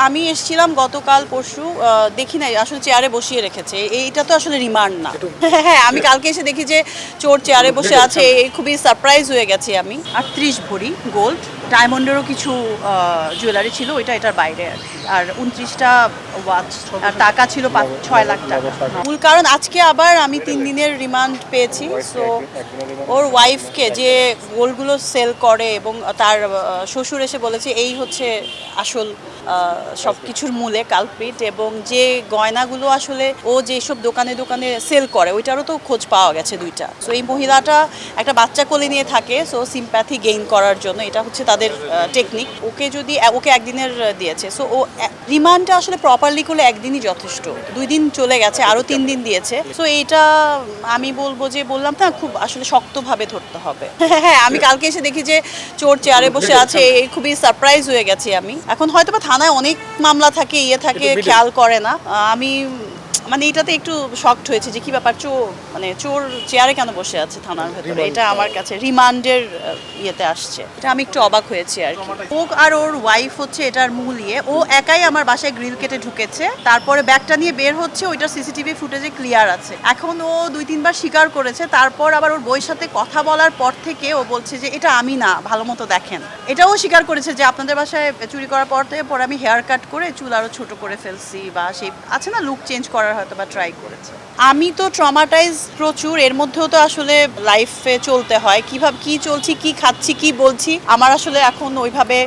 আমি এসেছিলাম গতকাল পরশু, দেখি নাই আসলে চেয়ারে বসিয়ে রেখেছে। এইটা তো আসলে রিমান্ড না। হ্যাঁ, আমি কালকে এসে দেখি যে চোর চেয়ারে বসে আছে, খুবই সারপ্রাইজ হয়ে গেছি আমি। 38 ভরি গোল্ড, ডায়মন্ডেরও কিছু জুয়েলারি ছিল, এটার বাইরে আর 29টা ওয়াচ, আর টাকা ছিল 6 লাখ টাকা। মূল কারণ আজকে আবার আমি 3 দিনের রিমান্ড পেয়েছি। সো ওর ওয়াইফকে যে গোল্ডগুলো সেল করে এবং তার শ্বশুর এসে বলেছে এই হচ্ছে আসল সব কিছুর মূলে কালপ্রিট, এবং যে গয়নাগুলো আসলে ও যেসব দোকানে দোকানে সেল করে ওইটারও তো খোঁজ পাওয়া গেছে 2টা। সো এই মহিলাটা একটা বাচ্চা কোলে নিয়ে থাকে, সো সিম্প্যাথি গেইন করার জন্য এটা হচ্ছে তাদের টেকনিক। ওকে একদিনের দিয়েছে। সো ও রিমান্ডটা আসলে প্রপারলি করলে একদিনই যথেষ্ট, 2 দিন চলে গেছে, আরও 3 দিন দিয়েছে। সো এইটা আমি বললাম না, খুব আসলে শক্তভাবে ধরতে হবে। হ্যাঁ, আমি কালকে এসে দেখি যে চোর চেয়ারে বসে আছে, খুবই সারপ্রাইজ হয়ে গেছি আমি। এখন হয়তো বা থানায় অনেক মামলা থাকে, খেয়াল করে না। আমি মানে এটাতে একটু শকড হয়েছে যে কি ব্যাপার, চোর চেয়ারে কেন বসে আছে থানার ভেতরে। এটা আমার কাছে রিমান্ডের ইয়েতে আসছে, এটা আমি একটু অবাক হয়েছি আর কি। ও আর ওর ওয়াইফ হচ্ছে এটার মূল ইয়ে। ও একাই আমার বাসায় গ্রিল কেটে ঢুকেছে, তারপরে ব্যাগটা নিয়ে বের হচ্ছে, ওইটার সিসিটিভি ফুটেজে ক্লিয়ার আছে। এখন ও 2-3 বার স্বীকার করেছে, তারপর আবার ওর বইয়ের সাথে কথা বলার পর থেকে ও বলছে যে এটা আমি না, ভালো মতো দেখেন। এটাও স্বীকার করেছে যে আপনাদের বাসায় চুরি করার পর থেকে পরে আমি হেয়ার কাট করে চুল আরও ছোট করে ফেলছি, বা সেই আছে না লুক চেঞ্জ করার হয়তো বা ট্রাই করেছে। আমি তো ট্রমাটাইজ প্রচুর, এর মধ্যেও তো আসলে লাইফে চলতে হয়, কিভাবে কি চলছি, কি খাচ্ছি, কি বলছি, আমার আসলে এখন ওইভাবে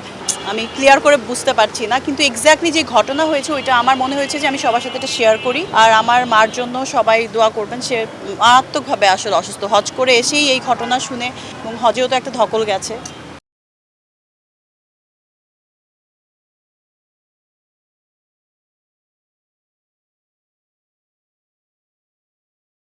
আমি ক্লিয়ার করে বুঝতে পারছি না। কিন্তু এক্স্যাক্টলি যে ঘটনা হয়েছে ওইটা আমার মনে হয়েছে যে আমি সবার সাথে এটা শেয়ার করি। আর আমার মার জন্য সবাই দোয়া করবেন। সে মারাত্মকভাবে আসলে অসুস্থ, হজ করে এসেই এই ঘটনা শুনে, এবং হজেও তো একটা ধকল গেছে।